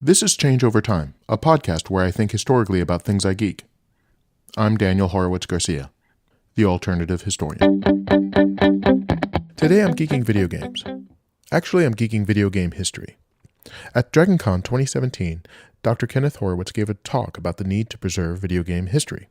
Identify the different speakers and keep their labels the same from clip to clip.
Speaker 1: This is Change Over Time, a podcast where I think historically about things I geek. I'm Daniel Horowitz Garcia, the alternative historian. Today I'm geeking video games. Actually, I'm geeking video game history. At DragonCon 2017, Dr. Kenneth Horowitz gave a talk about the need to preserve video game history.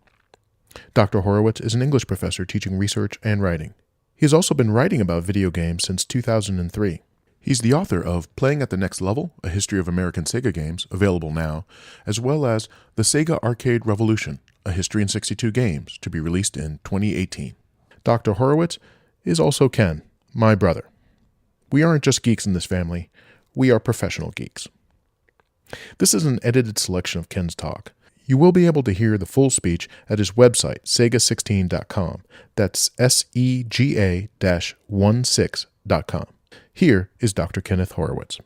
Speaker 1: Dr. Horowitz is an English professor teaching research and writing. He has also been writing about video games since 2003. He's the author of Playing at the Next Level, A History of American Sega Games, available now, as well as The Sega Arcade Revolution, A History in 62 Games, to be released in 2018. Dr. Horowitz is also Ken, my brother. We aren't just geeks in this family, we are professional geeks. This is an edited selection of Ken's talk. You will be able to hear the full speech at his website, sega16.com. That's SEGA-16.com. Here is Dr. Kenneth Horowitz.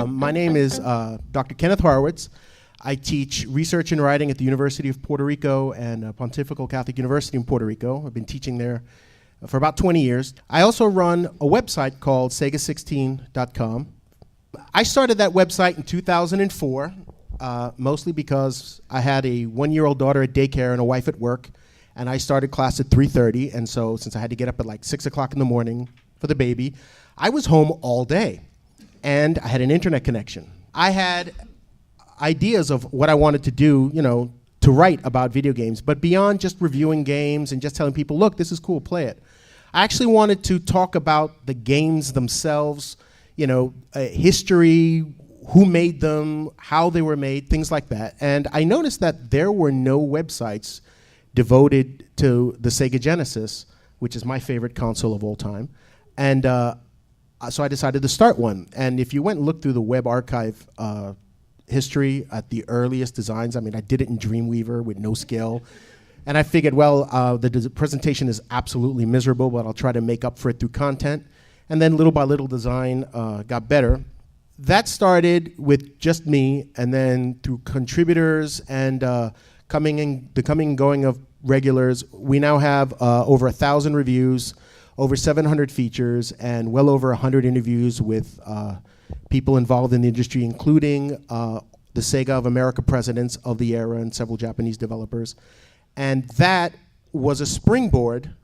Speaker 2: My name is Dr. Kenneth Horowitz. I teach research and writing at the University of Puerto Rico and Pontifical Catholic University in Puerto Rico. I've been teaching there for about 20 years. I also run a website called sega16.com. I started that website in 2004, mostly because I had a one-year-old daughter at daycare and a wife at work. And I started class at 3:30, and so since I had to get up at like 6 o'clock in the morning for the baby, I was home all day, and I had an internet connection. I had ideas of what I wanted to do, to write about video games, but beyond just reviewing games and just telling people, look, this is cool, play it. I actually wanted to talk about the games themselves, history, who made them, how they were made, things like that. And I noticed that there were no websites devoted to the Sega Genesis, which is my favorite console of all time. And so I decided to start one. And if you went and looked through the web archive history at the earliest designs, I did it in Dreamweaver with no scale. And I figured, the presentation is absolutely miserable, but I'll try to make up for it through content. And then little by little, design got better. That started with just me, and then through contributors and the coming and going of regulars, we now have over 1,000 reviews, over 700 features, and well over 100 interviews with people involved in the industry, including the Sega of America presidents of the era and several Japanese developers. And that was a springboard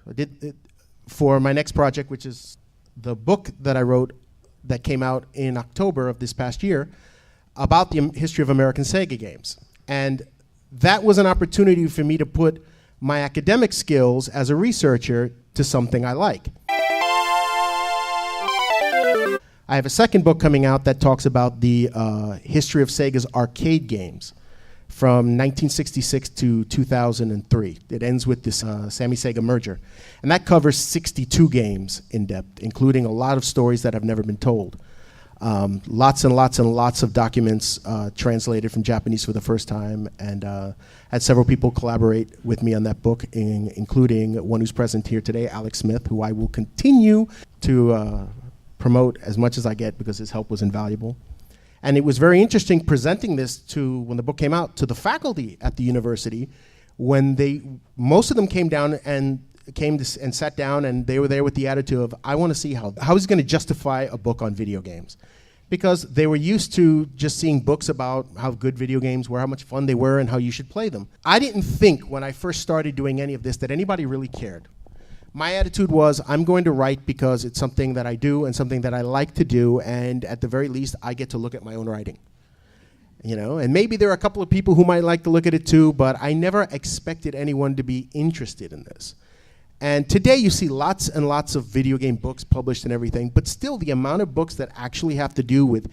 Speaker 2: for my next project, which is the book that I wrote that came out in October of this past year about the history of American Sega games. And that was an opportunity for me to put my academic skills as a researcher to something I like. I have a second book coming out that talks about the history of Sega's arcade games from 1966 to 2003. It ends with this Sammy Sega merger. And that covers 62 games in depth, including a lot of stories that have never been told. Lots and lots and lots of documents translated from Japanese for the first time, and had several people collaborate with me on that book, including one who's present here today, Alex Smith, who I will continue to promote as much as I get because his help was invaluable. And it was very interesting presenting this when the book came out, to the faculty at the university, when most of them came down and sat down, and they were there with the attitude of, I want to see how he's going to justify a book on video games. Because they were used to just seeing books about how good video games were, how much fun they were, and how you should play them. I didn't think when I first started doing any of this that anybody really cared. My attitude was, I'm going to write because it's something that I do and something that I like to do, and at the very least, I get to look at my own writing. And maybe there are a couple of people who might like to look at it too, but I never expected anyone to be interested in this. And today you see lots and lots of video game books published and everything, but still the amount of books that actually have to do with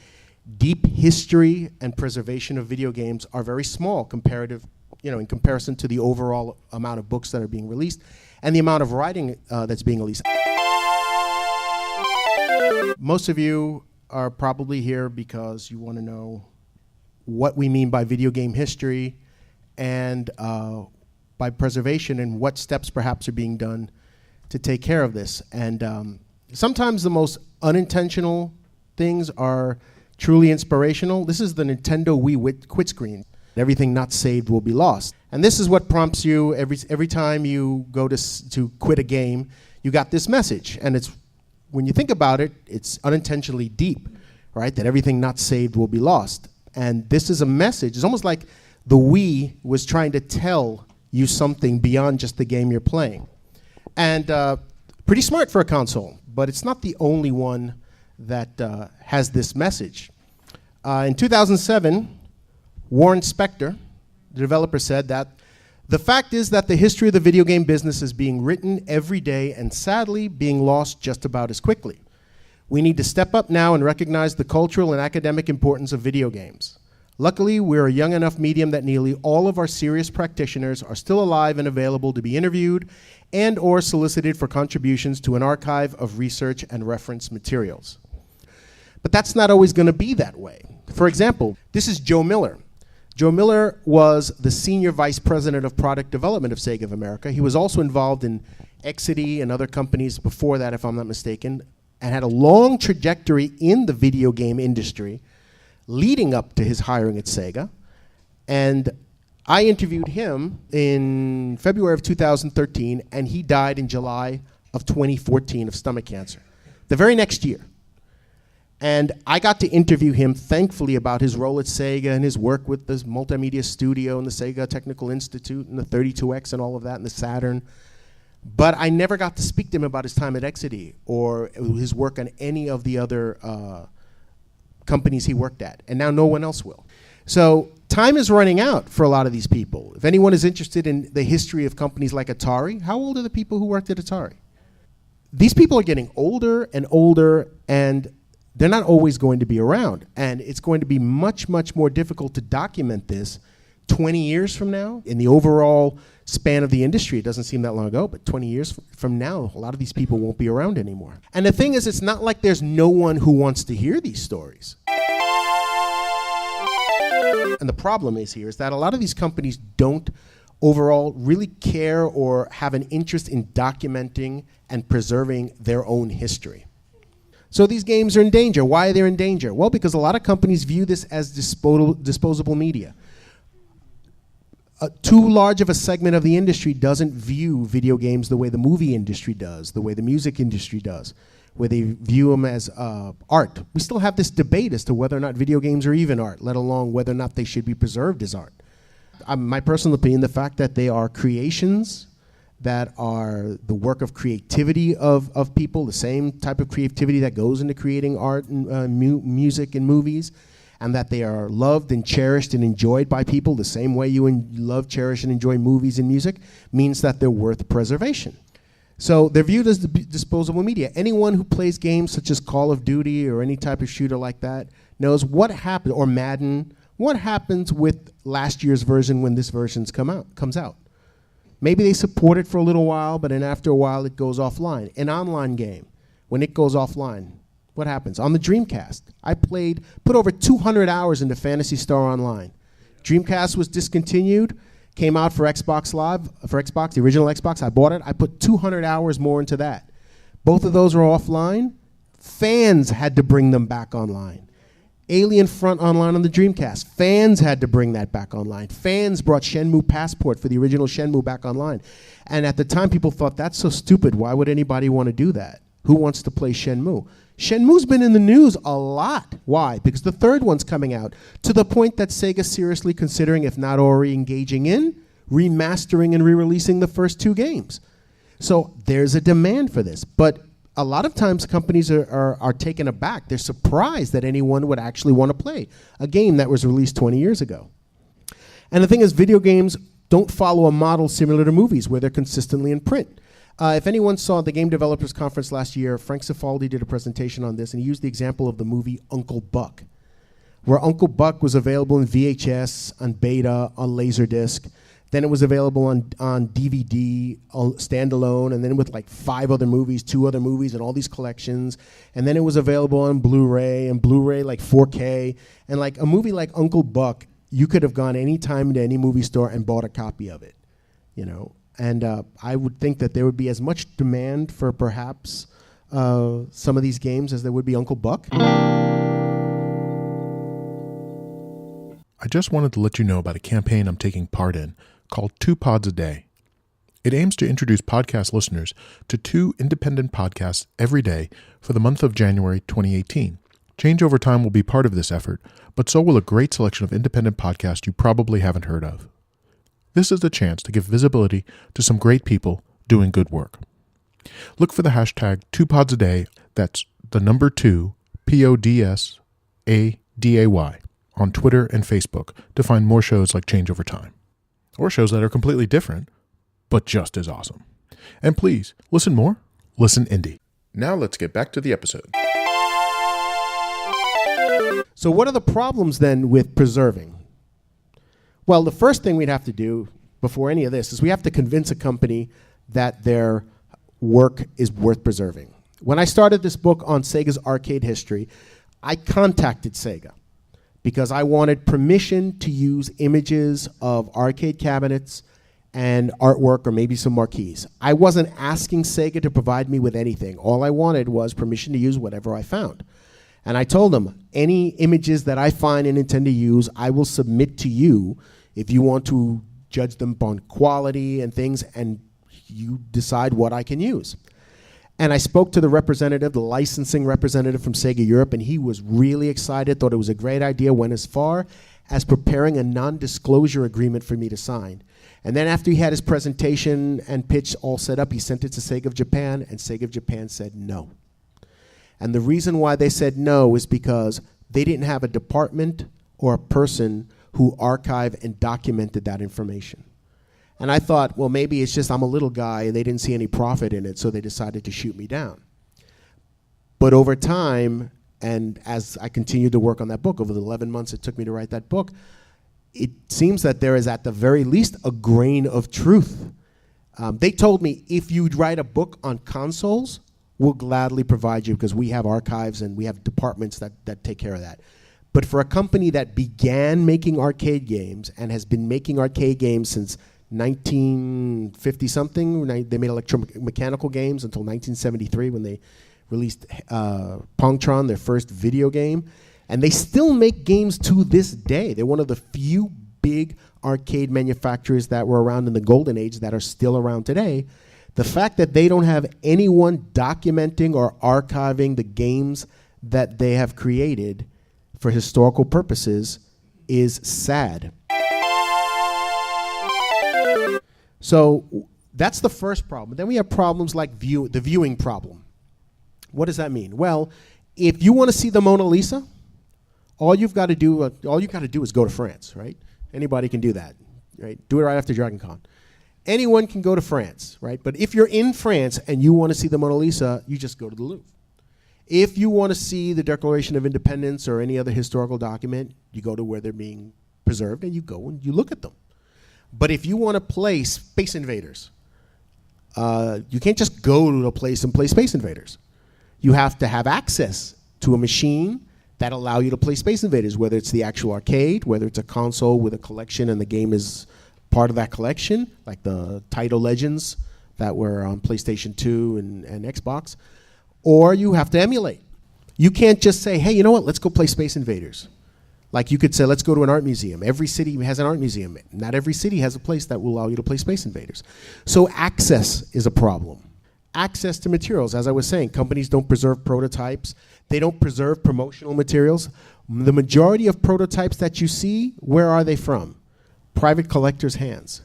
Speaker 2: deep history and preservation of video games are very small in comparison to the overall amount of books that are being released and the amount of writing that's being released. Most of you are probably here because you want to know what we mean by video game history and by preservation, and what steps perhaps are being done to take care of this. And sometimes the most unintentional things are truly inspirational. This is the Nintendo Wii quit screen. Everything not saved will be lost. And this is what prompts you every time you go to quit a game, you got this message. And it's when you think about it, it's unintentionally deep, right? That everything not saved will be lost. And this is a message. It's almost like the Wii was trying to tell you something beyond just the game you're playing. And pretty smart for a console, but it's not the only one that has this message. In 2007, Warren Spector, the developer, said that the fact is that the history of the video game business is being written every day and sadly being lost just about as quickly. We need to step up now and recognize the cultural and academic importance of video games. Luckily, we're a young enough medium that nearly all of our serious practitioners are still alive and available to be interviewed and or solicited for contributions to an archive of research and reference materials. But that's not always going to be that way. For example, this is Joe Miller. Joe Miller was the senior vice president of product development of Sega of America. He was also involved in Exidy and other companies before that, if I'm not mistaken, and had a long trajectory in the video game industry leading up to his hiring at Sega. And I interviewed him in February of 2013, and he died in July of 2014 of stomach cancer, the very next year. And I got to interview him, thankfully, about his role at Sega and his work with this multimedia studio and the Sega Technical Institute and the 32X and all of that and the Saturn. But I never got to speak to him about his time at Exidy or his work on any of the other companies he worked at. And now no one else will. So time is running out for a lot of these people. If anyone is interested in the history of companies like Atari, how old are the people who worked at Atari? These people are getting older, and they're not always going to be around. And it's going to be much, much more difficult to document this 20 years from now. In the overall span of the industry, it doesn't seem that long ago, but 20 years from now, a lot of these people won't be around anymore. And the thing is, it's not like there's no one who wants to hear these stories. And the problem is that a lot of these companies don't overall really care or have an interest in documenting and preserving their own history. So these games are in danger. Why are they in danger? Well, because a lot of companies view this as disposable media. Too large of a segment of the industry doesn't view video games the way the movie industry does, the way the music industry does, where they view them as art. We still have this debate as to whether or not video games are even art, let alone whether or not they should be preserved as art. My personal opinion, the fact that they are creations that are the work of creativity of people, the same type of creativity that goes into creating art and music and movies, and that they are loved and cherished and enjoyed by people the same way you love, cherish, and enjoy movies and music, means that they're worth preservation. So they're viewed as disposable media. Anyone who plays games such as Call of Duty or any type of shooter like that knows what happened, or Madden, what happens with last year's version when this version comes out. Maybe they support it for a little while, but then after a while it goes offline. An online game, when it goes offline, what happens? On the Dreamcast, I put over 200 hours into Phantasy Star Online. Dreamcast was discontinued, came out for Xbox Live, for Xbox, the original Xbox. I bought it. I put 200 hours more into that. Both of those are offline. Fans had to bring them back online. Alien Front Online on the Dreamcast. Fans had to bring that back online. Fans brought Shenmue Passport for the original Shenmue back online. And at the time, people thought, that's so stupid. Why would anybody want to do that? Who wants to play Shenmue? Shenmue's been in the news a lot. Why? Because the third one's coming out, to the point that Sega's seriously considering, if not already engaging in, remastering and re-releasing the first two games. So there's a demand for this. But a lot of times companies are taken aback. They're surprised that anyone would actually want to play a game that was released 20 years ago. And the thing is, video games don't follow a model similar to movies where they're consistently in print. If anyone saw the Game Developers Conference last year, Frank Cifaldi did a presentation on this, and he used the example of the movie Uncle Buck, where Uncle Buck was available in VHS, on beta, on Laserdisc. Then it was available on DVD, standalone, and then with like 5 other movies, 2 other movies, and all these collections. And then it was available on Blu-ray, and Blu-ray like 4K. And like a movie like Uncle Buck, you could have gone any time into any movie store and bought a copy of it, you know. And I would think that there would be as much demand for perhaps some of these games as there would be Uncle Buck.
Speaker 1: I just wanted to let you know about a campaign I'm taking part in called 2 Pods a Day. It aims to introduce podcast listeners to 2 independent podcasts every day for the month of January 2018, Change Over Time will be part of this effort, but so will a great selection of independent podcasts you probably haven't heard of. This is a chance to give visibility to some great people doing good work. Look for the hashtag 2podsaday, that's the number 2, PODSADAY, on Twitter and Facebook to find more shows like Change Over Time. Or shows that are completely different, but just as awesome. And please, listen more, listen indie. Now let's get back to the episode.
Speaker 2: So what are the problems then with preserving? Well, the first thing we'd have to do before any of this is we have to convince a company that their work is worth preserving. When I started this book on Sega's arcade history, I contacted Sega because I wanted permission to use images of arcade cabinets and artwork or maybe some marquees. I wasn't asking Sega to provide me with anything. All I wanted was permission to use whatever I found. And I told them, any images that I find and intend to use, I will submit to you if you want to judge them on quality and things, and you decide what I can use. And I spoke to the representative, the licensing representative from Sega Europe, and he was really excited, thought it was a great idea, went as far as preparing a non-disclosure agreement for me to sign. And then after he had his presentation and pitch all set up, he sent it to Sega of Japan, and Sega of Japan said no. And the reason why they said no is because they didn't have a department or a person who archived and documented that information. And I thought, well, maybe it's just I'm a little guy and they didn't see any profit in it, so they decided to shoot me down. But over time, and as I continued to work on that book, over the 11 months it took me to write that book, it seems that there is at the very least a grain of truth. They told me, if you'd write a book on consoles, we'll gladly provide you because we have archives and we have departments that take care of that. But for a company that began making arcade games and has been making arcade games since 1950-something, they made electromechanical games until 1973 when they released Pongtron, their first video game. And they still make games to this day. They're one of the few big arcade manufacturers that were around in the golden age that are still around today. The fact that they don't have anyone documenting or archiving the games that they have created for historical purposes is sad. So that's the first problem. Then we have problems like the viewing problem. What does that mean? Well, if you want to see the Mona Lisa, all you got to do is go to France, right? Anybody can do that, right? Do it right after Dragon Con. Anyone can go to France, right? But if you're in France and you want to see the Mona Lisa, you just go to the Louvre. If you want to see the Declaration of Independence or any other historical document, you go to where they're being preserved and you go and you look at them. But if you want to play Space Invaders, you can't just go to a place and play Space Invaders. You have to have access to a machine that allow you to play Space Invaders, whether it's the actual arcade, whether it's a console with a collection and the game is part of that collection, like the Title Legends that were on PlayStation 2 and Xbox, or you have to emulate. You can't just say, hey, you know what, let's go play Space Invaders. Like you could say, let's go to an art museum. Every city has an art museum. Not every city has a place that will allow you to play Space Invaders. So access is a problem. Access to materials, as I was saying, companies don't preserve prototypes. They don't preserve promotional materials. The majority of prototypes that you see, where are they from? Private collectors' hands.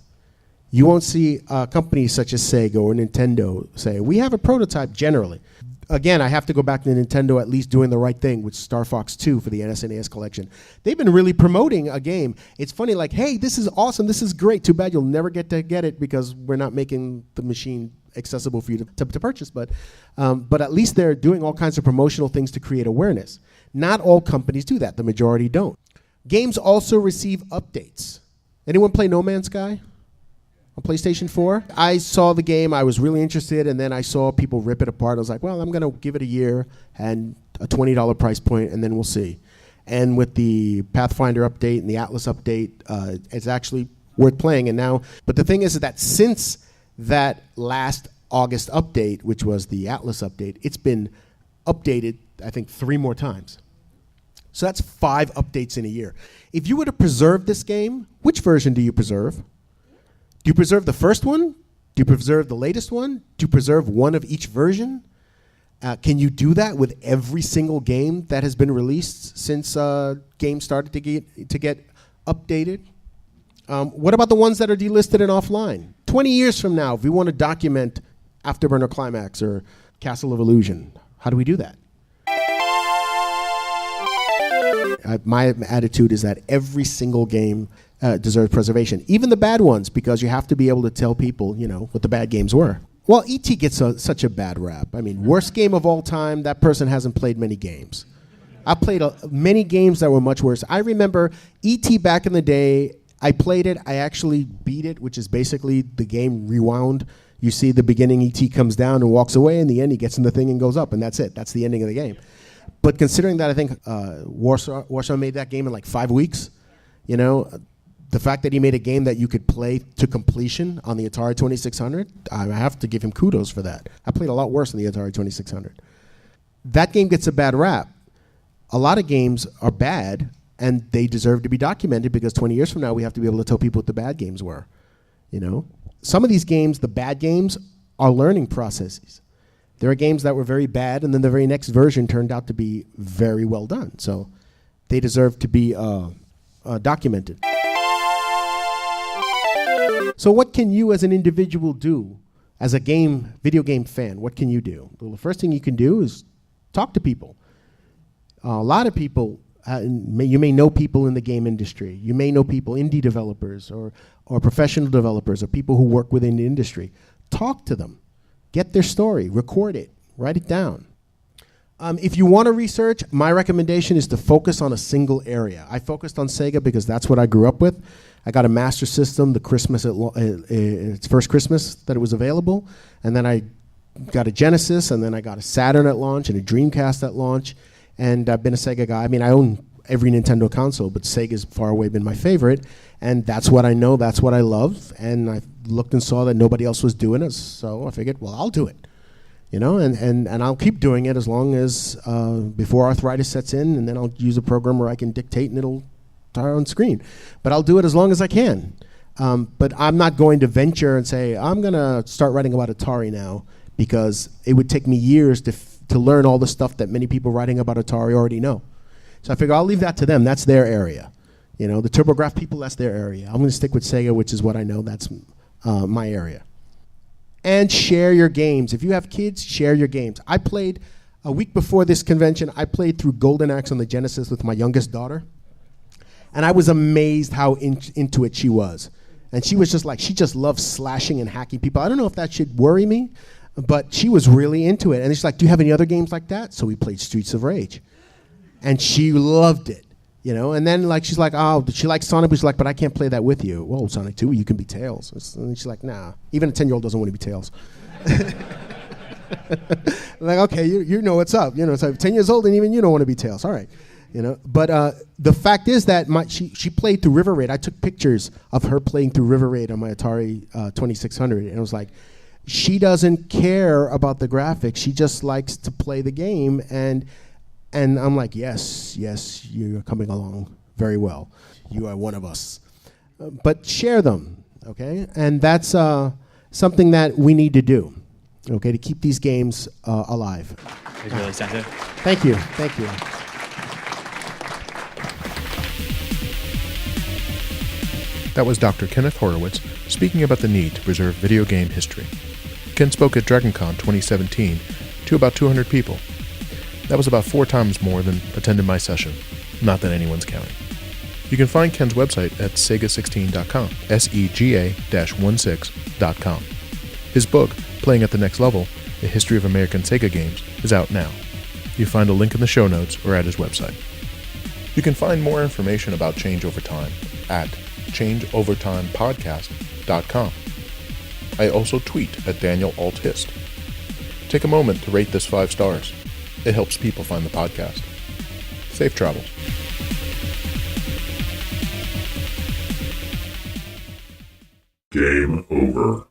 Speaker 2: You won't see companies such as Sega or Nintendo say, we have a prototype generally. Again, I have to go back to Nintendo at least doing the right thing with Star Fox 2 for the NES collection. They've been really promoting a game. It's funny, like, hey, this is awesome, this is great. Too bad you'll never get to get it because we're not making the machine accessible for you to purchase. But at least they're doing all kinds of promotional things to create awareness. Not all companies do that. The majority don't. Games also receive updates. Anyone play No Man's Sky on PlayStation 4? I saw the game. I was really interested, and then I saw people rip it apart. I was like, well, I'm going to give it a year and a $20 price point, and then we'll see. And with the Pathfinder update and the Atlas update, it's actually worth playing. And now, but the thing is that since that last August update, which was the Atlas update, it's been updated, I think, 3 more times. So that's 5 updates in a year. If you were to preserve this game, which version do you preserve? Do you preserve the first one? Do you preserve the latest one? Do you preserve one of each version? Can you do that with every single game that has been released since games started to get updated? What about the ones that are delisted and offline? 20 years from now, if we want to document Afterburner Climax or Castle of Illusion, how do we do that? My attitude is that every single game deserves preservation, even the bad ones, because you have to be able to tell people, what the bad games were. Well, E.T. gets such a bad rap. I mean, worst game of all time, that person hasn't played many games. I played many games that were much worse. I remember E.T. back in the day, I played it. I actually beat it, which is basically the game rewound. You see the beginning, E.T. comes down and walks away. In the end, he gets in the thing and goes up, and that's it. That's the ending of the game. But considering that I think Warsaw made that game in like 5 weeks, the fact that he made a game that you could play to completion on the Atari 2600, I have to give him kudos for that. I played a lot worse than the Atari 2600. That game gets a bad rap. A lot of games are bad, and they deserve to be documented because 20 years from now, we have to be able to tell people what the bad games were. Some of these games, the bad games, are learning processes. There are games that were very bad, and then the very next version turned out to be very well done. So they deserve to be documented. So what can you as an individual do as a video game fan? What can you do? Well, the first thing you can do is talk to people. A lot of people, you may know people in the game industry. You may know people, indie developers or professional developers or people who work within the industry. Talk to them. Get their story. Record it. Write it down. If you want to research, my recommendation is to focus on a single area. I focused on Sega because that's what I grew up with. I got a Master System the Christmas its first Christmas that it was available, and then I got a Genesis, and then I got a Saturn at launch and a Dreamcast at launch, and I've been a Sega guy. I mean, I own every Nintendo console, but Sega's far away been my favorite, and that's what I know, that's what I love, and I looked and saw that nobody else was doing it, so I figured, well, I'll do it. And I'll keep doing it as long as before arthritis sets in, and then I'll use a program where I can dictate and it'll start on screen. But I'll do it as long as I can. But I'm not going to venture and say, I'm going to start writing about Atari now, because it would take me years to learn all the stuff that many people writing about Atari already know. So I figure I'll leave that to them. That's their area. The TurboGrafx people, that's their area. I'm going to stick with Sega, which is what I know. That's my area. And share your games. If you have kids, share your games. I played, a week before this convention, I played through Golden Axe on the Genesis with my youngest daughter. And I was amazed how into it she was. And she was just like, she just loves slashing and hacking people. I don't know if that should worry me, but she was really into it. And she's like, do you have any other games like that? So we played Streets of Rage. And she loved it. And then she's like, oh, she likes Sonic, but she's like, but I can't play that with you. Whoa, Sonic 2, you can be Tails. And she's like, nah. Even a 10-year-old doesn't want to be Tails. Like, okay, you know what's up. It's like 10 years old and even you don't want to be Tails. All right. But the fact is that she played through River Raid. I took pictures of her playing through River Raid on my Atari 2600. And it was like, she doesn't care about the graphics. She just likes to play the game. And I'm like, yes, you're coming along very well. You are one of us. But share them, okay? And that's something that we need to do, okay, to keep these games alive.
Speaker 3: It's really extensive.
Speaker 2: Thank you.
Speaker 1: That was Dr. Kenneth Horowitz speaking about the need to preserve video game history. Ken spoke at DragonCon 2017 to about 200 people. That was about 4 times more than attended my session. Not that anyone's counting. You can find Ken's website at sega16.com, sega-16.com. His book, Playing at the Next Level, A History of American Sega Games, is out now. You find a link in the show notes or at his website. You can find more information about Change Over Time at changeovertimepodcast.com. I also tweet at Daniel Alt Hist. Take a moment to rate this 5 stars. It helps people find the podcast. Safe travels.
Speaker 4: Game over.